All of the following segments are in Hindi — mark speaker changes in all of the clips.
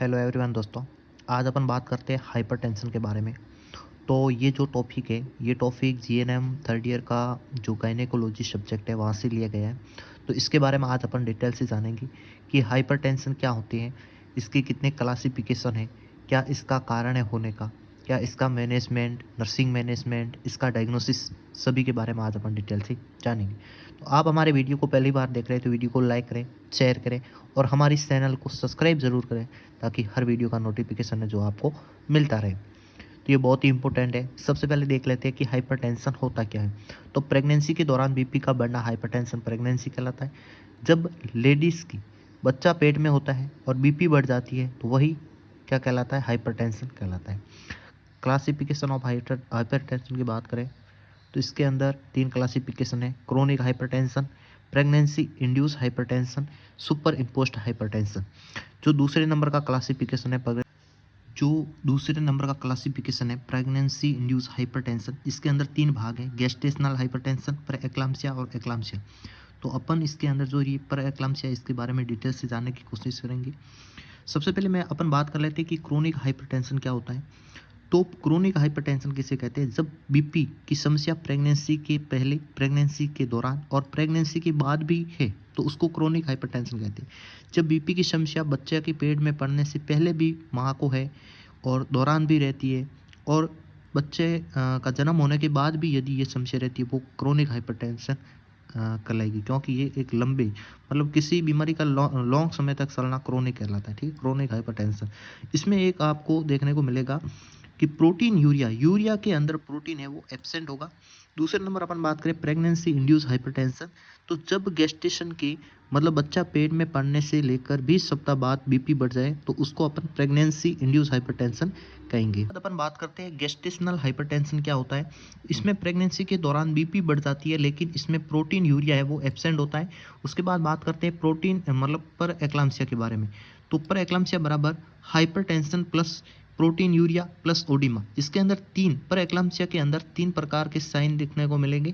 Speaker 1: हेलो एवरीवन दोस्तों, आज अपन बात करते हैं हाइपरटेंशन के बारे में। तो ये जो टॉपिक है, ये टॉपिक जीएनएम थर्ड ईयर का जो गायनेकोलॉजी सब्जेक्ट है वहाँ से लिया गया है। तो इसके बारे में आज अपन डिटेल से जानेंगे कि हाइपरटेंशन क्या होती है, इसके कितने क्लासिफिकेशन है, क्या इसका कारण है होने का, क्या इसका मैनेजमेंट, नर्सिंग मैनेजमेंट, इसका डायग्नोसिस, सभी के बारे में आज अपन डिटेल से जानेंगे। तो आप हमारे वीडियो को पहली बार देख रहे हैं तो वीडियो को लाइक करें, शेयर करें और हमारे इस चैनल को सब्सक्राइब ज़रूर करें ताकि हर वीडियो का नोटिफिकेशन है जो आपको मिलता रहे। तो ये बहुत ही इंपॉर्टेंट है। सबसे पहले देख लेते हैं कि हाइपरटेंशन होता क्या है। तो प्रेगनेंसी के दौरान बीपी का बढ़ना हाइपरटेंशन प्रेगनेंसी कहलाता है। जब लेडीज़ की बच्चा पेट में होता है और बीपी बढ़ जाती है तो वही क्या कहलाता है, हाइपरटेंशन कहलाता है। क्लासिफिकेशन ऑफ हाइपरटेंशन की बात करें तो इसके अंदर 3 क्लासिफिकेशन है: chronic hypertension, pregnancy induce hypertension, super imposed hypertension. जो दूसरे नंबर का क्लासिफिकेशन है प्रेगनेंसी इंड्यूस हाइपरटेंशन, इसके अंदर 3 भाग हैं: गेस्टेशनल हाइपरटेंशन, प्रेएक्लाम्सिया और एक्लाम्सिया। तो अपन इसके अंदर जो ये प्रेएक्लाम्सिया, इसके बारे में डिटेल से जानने की कोशिश करेंगे। सबसे पहले मैं अपन बात कर लेते हैं कि क्रोनिक हाइपरटेंशन क्या होता है। तो क्रोनिक हाइपरटेंशन किसे कहते हैं? जब बीपी की समस्या प्रेगनेंसी के पहले, प्रेगनेंसी के दौरान और प्रेगनेंसी के बाद भी है तो उसको क्रोनिक हाइपरटेंशन कहते हैं। जब बीपी की समस्या बच्चे के पेट में पड़ने से पहले भी माँ को है और दौरान भी रहती है और बच्चे का जन्म होने के बाद भी यदि ये समस्या रहती है, वो क्रोनिक हाइपरटेंशन कहलाएगी, क्योंकि ये एक लंबे मतलब किसी बीमारी का लॉन्ग समय तक चलना क्रोनिक कहलाता है। ठीक है, क्रोनिक हाइपरटेंशन। इसमें एक आपको देखने को मिलेगा कि प्रोटीन यूरिया के अंदर प्रोटीन है वो एब्सेंट होगा। दूसरे नंबर अपन बात करें प्रेगनेंसी इंड्यूस हाइपरटेंशन, तो जब गेस्टेशन की मतलब बच्चा पेट में पड़ने से लेकर 20 सप्ताह बाद बीपी बढ़ जाए तो उसको अपन प्रेगनेंसी इंड्यूस हाइपरटेंशन कहेंगे। अपन बात करते हैं गेस्टेशनल हाइपरटेंशन क्या होता है। इसमें प्रेगनेंसी के दौरान बीपी बढ़ जाती है लेकिन इसमें प्रोटीन यूरिया है वो एब्सेंट होता है। उसके बाद बात करते हैं प्रोटीन मतलब पर एक्लाम्सिया के बारे में। तो पर एक्लाम्सिया बराबर hypertension plus protein urea plus oedema. इसके अंदर 3 पर एक्लाम्सिया के अंदर 3 प्रकार के साइन दिखने को मिलेंगे।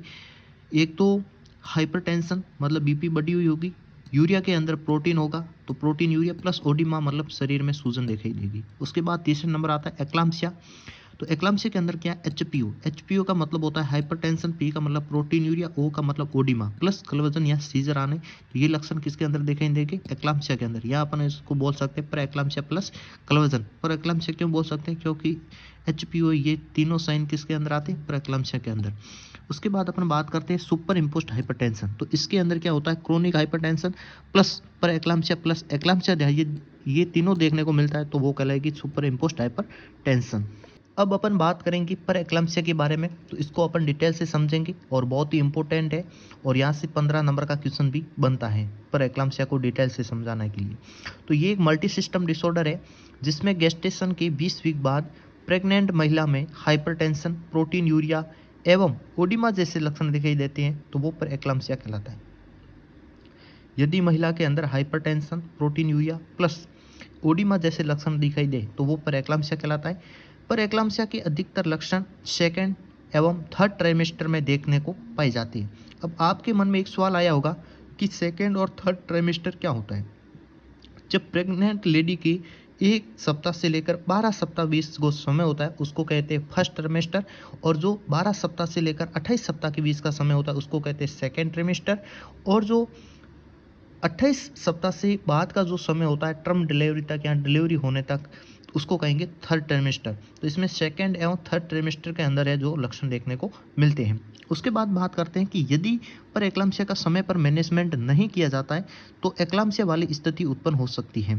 Speaker 1: एक तो हाइपरटेंशन मतलब बीपी बढ़ी हुई होगी, यूरिया के अंदर प्रोटीन होगा तो प्रोटीन यूरिया प्लस ओडिमा मतलब शरीर में सूजन दिखाई देगी। उसके बाद तीसरे नंबर आता है एक्लाम्सिया। तो एक्लाम्सिया के अंदर क्या है? एचपीओ का मतलब होता है हाइपरटेंशन, पी का मतलब प्रोटीन यूरिया, ओ का मतलब ओडिमा प्लस कन्वर्जन या सीजर आने। तो ये लक्षण किसके अंदर दिखाई देंगे? एक्लाम्सिया के अंदर। या अपन इसको बोल सकते हैं पर एक्लाम्सिया प्लस कन्वर्जन। पर एक्लाम्सिया क्यों बोल सकते हैं? क्योंकि एचपीओ ये तीनों साइन किसके अंदर आते हैं? पर एक्लाम्सिया के अंदर। उसके बाद अपन बात करते हैं सुपर इम्पोज्ड हाइपरटेंशन। तो इसके अंदर क्या होता है? क्रोनिक हाइपरटेंशन प्लस पर एक्लाम्सिया प्लस एक्लाम्सिया, ये तीनों देखने को मिलता है तो वो कहलाएगी सुपर इम्पोज्ड हाइपरटेंशन। अब अपन बात करेंगे पर एक्लाम्सिया के बारे में, तो इसको अपन डिटेल से समझेंगे और बहुत ही इंपॉर्टेंट है और यहाँ से 15 नंबर का क्वेश्चन भी बनता है पर एक्लाम्सिया को डिटेल से समझाने के लिए। तो ये एक मल्टी सिस्टम डिसऑर्डर है जिसमें गेस्टेशन के 20 वीक बाद प्रेग्नेंट महिला में हाइपरटेंशन, प्रोटीन यूरिया एवं ओडिमा जैसे लक्षण दिखाई देते हैं तो वो पर एक्लाम्सिया कहलाता है। यदि महिला के अंदर hypertension, protein urea plus oedema जैसे लक्षण दिखाई दे तो वो पर एक्लाम्सिया कहलाता है। पर एक्लाम्सिया के अधिकतर लक्षण सेकेंड एवं थर्ड ट्राइमेस्टर में देखने को पाई जाती है। अब आपके मन में एक सवाल आया होगा कि सेकेंड और थर्ड ट्राइमेस्टर क्या होता है। जब प्रेग्नेंट लेडी की 1 सप्ताह से लेकर 12 सप्ताह 20 को समय होता है उसको कहते हैं फर्स्ट ट्राइमेस्टर, और जो 12 सप्ताह से लेकर 28 सप्ताह के बीच का समय होता है उसको कहते हैं सेकेंड ट्राइमेस्टर, और जो 28 सप्ताह से बाद का जो समय होता है टर्म डिलीवरी तक या डिलीवरी होने तक उसको कहेंगे थर्ड ट्राइमेस्टर। तो इसमें सेकेंड एवं थर्ड ट्राइमेस्टर के अंदर है जो लक्षण देखने को मिलते हैं। उसके बाद बात करते हैं कि यदि पर एक्लाम्सिया का समय पर मैनेजमेंट नहीं किया जाता है तो एक्लाम्सिया वाली स्थिति उत्पन्न हो सकती है।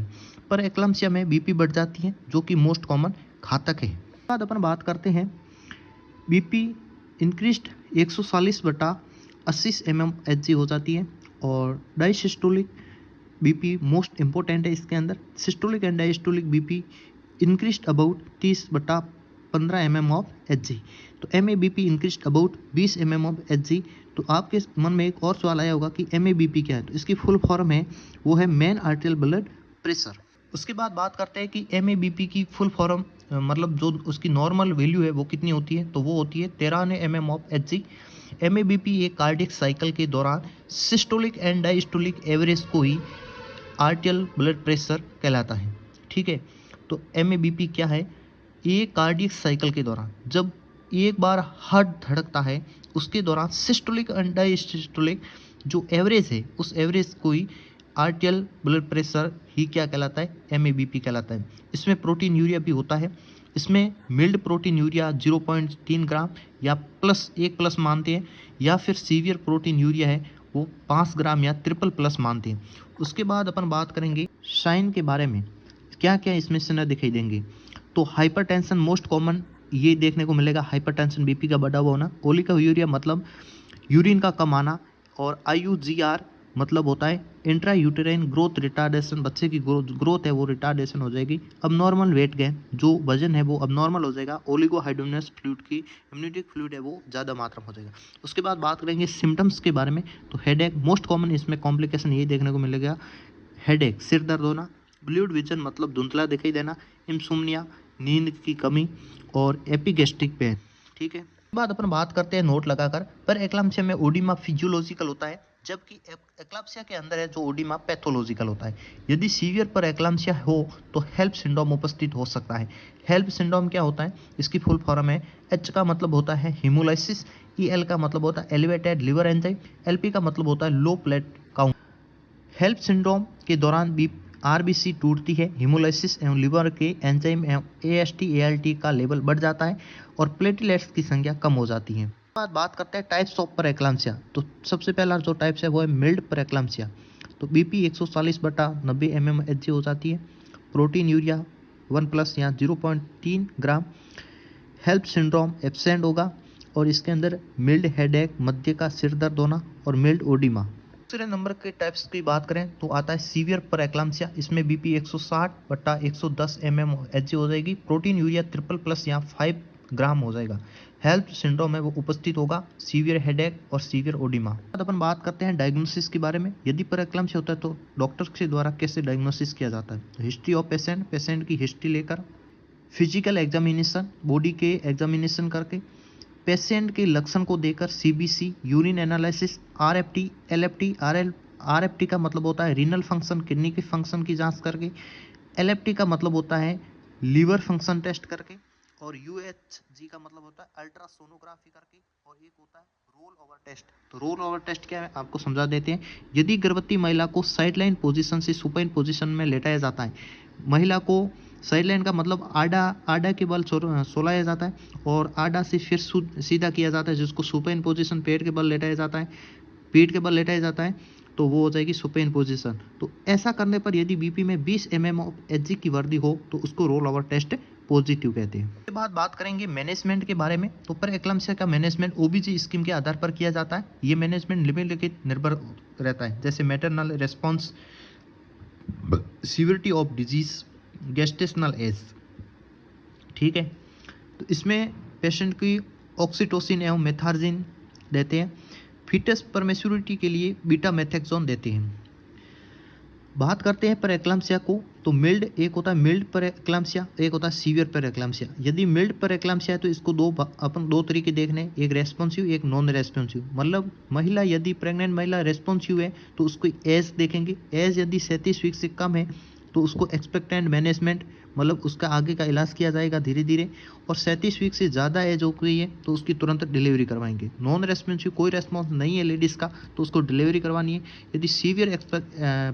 Speaker 1: पर एक्लाम्सिया में बीपी बढ़ जाती है जो कि मोस्ट कॉमन घातक है। बाद अपन बात करते हैं बीपी इंक्रीज्ड 140/80 mmHg हो जाती है, और डायसिस्टोलिक बीपी मोस्ट इंपॉर्टेंट है इसके अंदर। Systolic and diastolic BP increased about 30/15 mm of Hg। तो MABP increased about 20 mm of Hg। तो आपके मन में एक और सवाल आया होगा कि MABP क्या है। तो इसकी फुल फॉर्म है वो है मेन आर्टेरियल ब्लड प्रेशर। उसके बाद बात करते हैं कि MABP की फुल फॉर्म मतलब जो उसकी नॉर्मल वैल्यू है वो कितनी होती है। तो वो होती है 13 mm ऑफ Hg। MABP एक कार्डियक साइकिल के दौरान सिस्टोलिक एंड डायस्टोलिक एवरेज को ही आर्टियल ब्लड प्रेशर कहलाता है। ठीक है। तो MABP क्या है? ये कार्डियक साइकिल के दौरान जब एक बार हार्ट धड़कता है उसके दौरान सिस्टोलिक एंड डायस्टोलिक जो एवरेज है उस एवरेज को ही आर्टियल ब्लड प्रेशर ही क्या कहलाता है? MABP कहलाता है। इसमें प्रोटीन यूरिया भी होता है। इसमें मिल्ड प्रोटीन यूरिया 0.3 ग्राम या एक प्लस मानते हैं, या फिर सीवियर प्रोटीन यूरिया है वो 5 ग्राम या ट्रिपल प्लस मानते हैं। उसके बाद अपन बात करेंगे साइन के बारे में, क्या क्या इसमें से न दिखाई देंगे। तो हाइपरटेंशन मोस्ट कॉमन ये देखने को मिलेगा, हाइपरटेंशन बीपी का बढ़ा हुआ होना। ओलिगोयूरिया मतलब यूरिन का कम आना, और IUGR मतलब होता है इंट्रा यूटेराइन ग्रोथ रिटार्डेशन, बच्चे की ग्रोथ है वो रिटार्डेशन हो जाएगी। अब नॉर्मल वेट गेन, जो वजन है वो अब नॉर्मल हो जाएगा। ओलिगोहाइड्रोनियस फ्लूइड की इम्यूनिटिक फ्लूइड है वो ज़्यादा मात्रा में हो जाएगा। उसके बाद बात करेंगे सिम्टम्स के बारे में। तो हेडेक मोस्ट कॉमन, इसमें कॉम्प्लिकेशन ये देखने को मिलेगा, हेडेक सिर दर्द होना, ब्लूड विजन मतलब धुंधला दिखाई देना, इंसोम्निया नींद की कमी, और एपिगेस्ट्रिक पेन। ठीक है। बाद अपन बात करते हैं नोट लगाकर, पर एक्लाम्सिया में ओडिमा फिजियोलॉजिकल होता है, जबकि एक्लाम्सिया के अंदर है जो ओडिमा पैथोलॉजिकल होता है। यदि सीवियर पर एक्लाम्सिया हो तो हेल्प सिंड्रोम उपस्थित हो सकता है। हेल्प सिंड्रोम क्या होता है? इसकी फुल फॉर्म है, H का मतलब होता है हीमोलाइसिस, EL का मतलब होता है एलिवेटेड लिवर एंजाइम, LP का मतलब होता है लो प्लेट काउंट। हेल्प सिंड्रोम के दौरान भी RBC टूटती है, हीमोलाइसिस एवं लिवर के एंजाइम एवं AST ALT का लेवल बढ़ जाता है और प्लेटलेट्स की संख्या कम हो जाती है। बात करते हैं टाइप्स ऑफ परएक्लाम्सिया। तो सबसे पहला जो टाइप्स है वो है मिल्ड परएक्लाम्सिया। तो BP 140/90 mmHg हो जाती है। प्रोटीन यूरिया 1+ या 0.3 ग्राम। हेल्प सिंड्रोम एब्सेंट होगा, और इसके अंदर मिल्ड हेडेक, मध्य का सिर दर्द होना, और मिल्ड ओडिमा। दूसरे नंबर के टाइप्स की बात करें तो आता है सीवियर परएक्लाम्सिया। इसमें BP 160/110 mmHg हो जाएगी। प्रोटीन यूरिया 3++ या 5 ग्राम हो जाएगा। हेल्प सिंड्रोम है वो उपस्थित होगा, सीवियर हेडेक और सीवियर ओडिमा। अब अपन बात करते हैं डायग्नोसिस के बारे में। यदि परएक्लाम्सिया होता है तो डॉक्टर के द्वारा कैसे डायग्नोसिस किया जाता है? तो हिस्ट्री ऑफ पेशेंट की हिस्ट्री लेकर, फिजिकल एग्जामिनेशन, बॉडी के एग्जामिनेशन करके, पेशेंट के लक्षण को देकर CBC, urine analysis, RFT, LFT, RFT का मतलब होता है रीनल फंक्शन, किडनी के फंक्शन की जांच करके, LFT का मतलब होता है लीवर फंक्शन टेस्ट करके, और UHG का मतलब होता है अल्ट्रासोनोग्राफी करके, और एक होता है रोल ओवर टेस्ट। तो रोल ओवर टेस्ट क्या है आपको समझा देते हैं। यदि गर्भवती महिला को साइडलाइन पोजीशन से सुपाइन पोजीशन में लेटाया जाता है, महिला को साइडलाइन का मतलब आडा के बल सोलाया जाता है, और आडा से फिर सीधा किया जाता है, जिसको सुपाइन पोजीशन पेट के बल लेटाया जाता है, पीठ के बल लेटाया जाता है, तो वो हो जाएगी सुपेन पोजीशन। तो ऐसा करने पर यदि BP में 20 mmHg की वृद्धि हो तो उसको रोल ओवर टेस्ट पॉजिटिव कहते हैं। उसके बाद बात करेंगे मैनेजमेंट के बारे में। तो परएक्लाम्सिया का मैनेजमेंट OBG स्कीम के आधार पर किया जाता है। ये मैनेजमेंट निम्नलिखित निर्भर रहता है, जैसे maternal response, severity of disease, gestational age. ठीक है। तो इसमें पेशेंट की ऑक्सीटोसिन एवं मेथार्जिन देते हैं। फीटस पर मैच्योरिटी के लिए बीटा मेथेक्सोन देते हैं। बात करते हैं परएक्लाम्सिया को, तो मिल्ड एक होता है मिल्ड परएक्लाम्सिया, एक होता है सीवियर परएक्लाम्सिया। यदि मिल्ड परएक्लाम्सिया है तो इसको दो तरीके देखने, एक रेस्पॉन्सिव, एक नॉन रेस्पॉन्सिव। मतलब महिला यदि प्रेग्नेंट महिला रेस्पॉन्सिव है तो उसको एज देखेंगे। एज यदि 37 वीक से कम है तो उसको एक्सपेक्टेंट मैनेजमेंट, मतलब उसका आगे का इलाज किया जाएगा धीरे धीरे, और 37 वीक से ज़्यादा एज हो गई है तो उसकी तुरंत डिलीवरी करवाएंगे। नॉन रेस्पॉन्सिव कोई रेस्पॉन्स नहीं है लेडीज़ का तो उसको डिलीवरी करवानी है। यदि सीवियर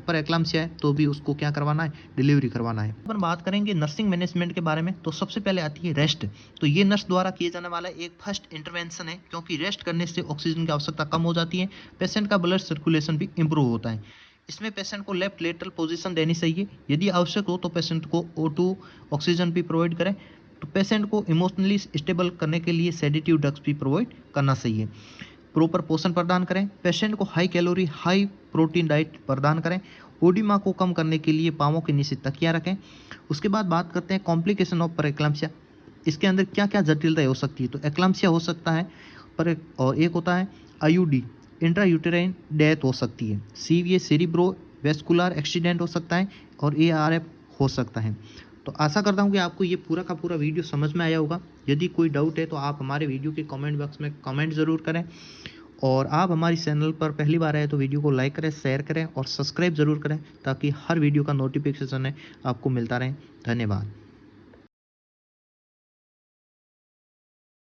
Speaker 1: परएक्लाम्सिया है तो भी उसको क्या करवाना है? डिलीवरी करवाना है। अपन बात करेंगे नर्सिंग मैनेजमेंट के बारे में। तो सबसे पहले आती है रेस्ट। तो ये नर्स द्वारा किए जाने वाला एक फर्स्ट इंटरवेंशन है, क्योंकि रेस्ट करने से ऑक्सीजन की आवश्यकता कम हो जाती है, पेशेंट का ब्लड सर्कुलेशन भी इंप्रूव होता है। इसमें पेशेंट को लेफ्ट लेटरल पोजीशन देनी चाहिए। यदि आवश्यक हो तो पेशेंट को O2 ऑक्सीजन भी प्रोवाइड करें। तो पेशेंट को इमोशनली स्टेबल करने के लिए सेडेटिव ड्रग्स भी प्रोवाइड करना चाहिए। प्रॉपर पोषण प्रदान करें। पेशेंट को high calorie high protein diet प्रदान करें। ओडिमा को कम करने के लिए पाँवों के नीचे तकिया रखें। उसके बाद बात करते हैं कॉम्प्लिकेशन ऑफ परएक्लाम्सिया। इसके अंदर क्या क्या जटिलताएं हो सकती है? तो एक्लाम्सिया हो सकता है और एक होता है IUD, इंट्रा यूटेराइन डेथ हो सकती है। सीवियर सेरिब्रो वेस्कुलर एक्सीडेंट हो सकता है, और ARF हो सकता है। तो आशा करता हूँ कि आपको ये पूरा का पूरा वीडियो समझ में आया होगा। यदि कोई डाउट है तो आप हमारे वीडियो के कमेंट बॉक्स में कमेंट ज़रूर करें, और आप हमारी चैनल पर पहली बार आए तो वीडियो को लाइक करें, शेयर करें और सब्सक्राइब ज़रूर करें ताकि हर वीडियो का नोटिफिकेशन है आपको मिलता रहे। धन्यवाद।